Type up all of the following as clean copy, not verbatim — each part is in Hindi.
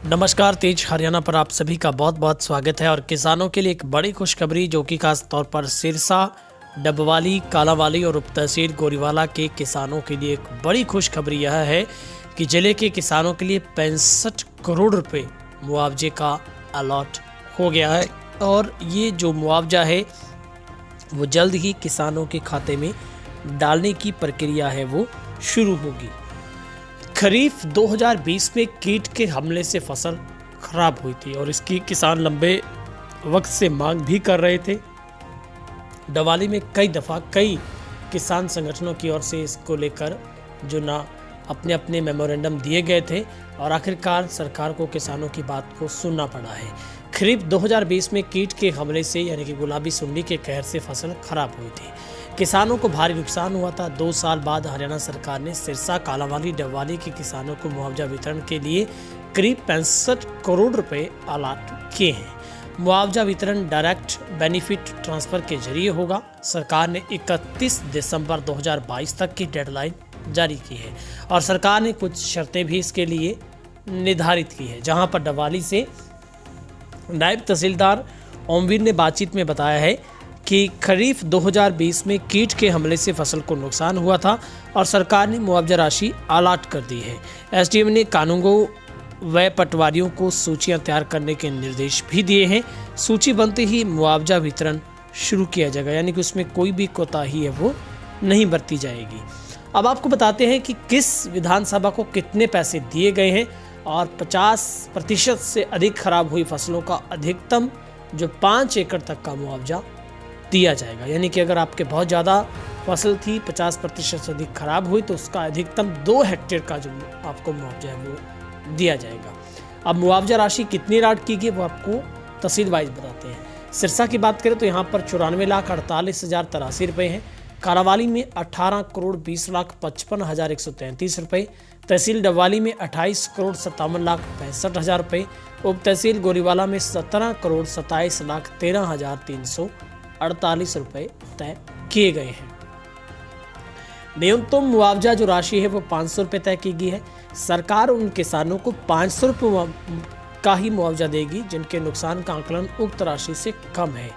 नमस्कार, तेज हरियाणा पर आप सभी का बहुत बहुत स्वागत है। और किसानों के लिए एक बड़ी खुशखबरी जो कि खास तौर पर सिरसा, डबवाली, कालांवाली और उप तहसील गोरीवाला के किसानों के लिए एक बड़ी खुशखबरी यह है कि जिले के किसानों के लिए 65 करोड़ रुपए मुआवजे का अलॉट हो गया है। और ये जो मुआवजा है वो जल्द ही किसानों के खाते में डालने की प्रक्रिया है वो शुरू होगी। खरीफ 2020 में कीट के हमले से फसल खराब हुई थी और इसकी किसान लंबे वक्त से मांग भी कर रहे थे। डवाली में कई दफ़ा कई किसान संगठनों की ओर से इसको लेकर जो ना अपने अपने मेमोरेंडम दिए गए थे और आखिरकार सरकार को किसानों की बात को सुनना पड़ा है। खरीफ 2020 में कीट के हमले से यानी कि गुलाबी सुंडी के कहर से फसल खराब हुई थी। किसानों को भारी नुकसान हुआ था। 2 साल बाद हरियाणा सरकार ने सिरसा, कालांवाली, डबवाली के किसानों को मुआवजा वितरण के लिए करीब 65 करोड़ रुपए अलॉट किए हैं। मुआवजा वितरण डायरेक्ट बेनिफिट ट्रांसफर के जरिए होगा। सरकार ने 31 दिसंबर 2022 तक की डेडलाइन जारी की है और सरकार ने कुछ शर्तें भी इसके लिए निर्धारित की है, जहां पर डबवाली से नायब तहसीलदार ओमवीर ने बातचीत में बताया है कि खरीफ 2020 में कीट के हमले से फसल को नुकसान हुआ था और सरकार ने मुआवजा राशि अलॉट कर दी है। एसडीएम ने कानूनगो व पटवारियों को सूचियां तैयार करने के निर्देश भी दिए हैं। सूची बनते ही मुआवजा वितरण शुरू किया जाएगा, यानी कि उसमें कोई भी कोताही है वो नहीं बरती जाएगी। अब आपको बताते हैं कि किस विधानसभा को कितने पैसे दिए गए हैं और 50% से अधिक खराब हुई फसलों का अधिकतम जो 5 एकड़ तक का मुआवजा दिया जाएगा। यानी कि अगर आपके बहुत ज़्यादा फसल थी, 50% से अधिक खराब हुई, तो उसका अधिकतम 2 हेक्टेयर का जो आपको मुआवजा है वो दिया जाएगा। अब मुआवजा राशि कितनी अलॉट की गई वो आपको तहसील वाइज बताते हैं। सिरसा की बात करें तो यहाँ पर 94,48,083 रुपये हैं। कालांवाली में 18,20,55,133 रुपये। तहसील डबवाली में 28,57,65,000 रुपये। उप तहसील गोरीवाला में 17,27,13,348 रुपये तय किए गए हैं। न्यूनतम मुआवजा जो राशि है वो 500 रुपये तय की गई है। सरकार उन किसानों को 500 रुपये का ही मुआवजा देगी जिनके नुकसान का आंकलन उक्त राशि से कम है।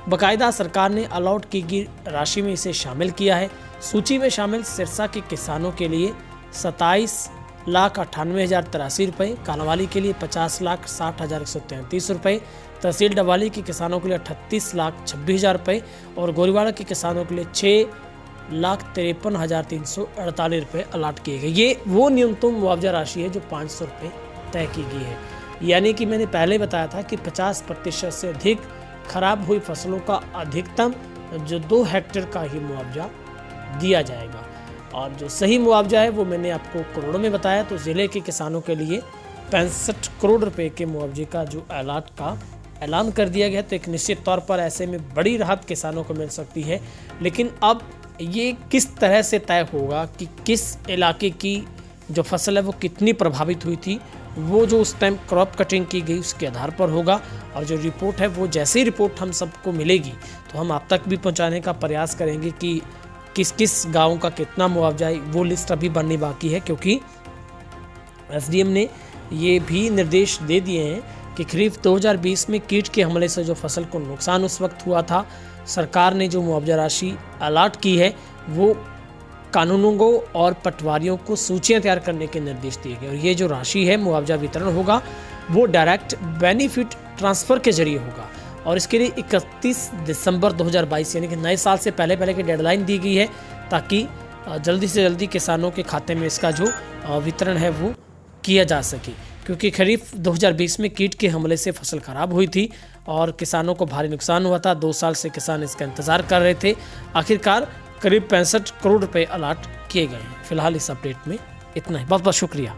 बाकायदा सरकार ने अलॉट की गई राशि में इसे शामिल किया है। सूची में शामिल सिरसा के किसानों के लिए 27,98,083 रुपये, कालांवाली के लिए 50,60,133 रुपये, तहसील डबवाली के किसानों के लिए 38,26,000 रुपये और गोरीवाला के किसानों के लिए 6,53,348 रुपये अलॉट किए गए। ये वो न्यूनतम मुआवजा राशि है जो 500 रुपये तय की गई है। यानी कि मैंने पहले बताया था कि 50% से अधिक खराब हुई फसलों का अधिकतम जो 2 हेक्टेयर का ही मुआवजा दिया जाएगा। और जो सही मुआवजा है वो मैंने आपको करोड़ों में बताया। तो ज़िले के किसानों के लिए 65 करोड़ रुपए के मुआवजे का जो अलॉट का ऐलान कर दिया गया, तो एक निश्चित तौर पर ऐसे में बड़ी राहत किसानों को मिल सकती है। लेकिन अब ये किस तरह से तय होगा कि किस इलाके की जो फसल है वो कितनी प्रभावित हुई थी, वो जो उस टाइम क्रॉप कटिंग की गई उसके आधार पर होगा। और जो रिपोर्ट है वो जैसे ही रिपोर्ट हम सबको मिलेगी तो हम आप तक भी पहुंचाने का प्रयास करेंगे कि किस किस गांव का कितना मुआवजा है। वो लिस्ट अभी बननी बाकी है, क्योंकि एसडीएम ने ये भी निर्देश दे दिए हैं कि खरीफ 2020 में कीट के हमले से जो फसल को नुकसान उस वक्त हुआ था, सरकार ने जो मुआवजा राशि अलॉट की है वो कानूनगो और पटवारियों को सूचियां तैयार करने के निर्देश दिए गए। और ये जो राशि है मुआवजा वितरण होगा वो डायरेक्ट बेनिफिट ट्रांसफ़र के जरिए होगा और इसके लिए 31 दिसंबर 2022 यानी कि नए साल से पहले की डेडलाइन दी गई है, ताकि जल्दी से जल्दी किसानों के खाते में इसका जो वितरण है वो किया जा सके। क्योंकि खरीफ 2020 में कीट के हमले से फसल खराब हुई थी और किसानों को भारी नुकसान हुआ था। 2 साल से किसान इसका इंतज़ार कर रहे थे। आखिरकार करीब 65 करोड़ रुपए अलॉट किए गए हैं। फिलहाल इस अपडेट में इतना ही। बहुत बहुत शुक्रिया।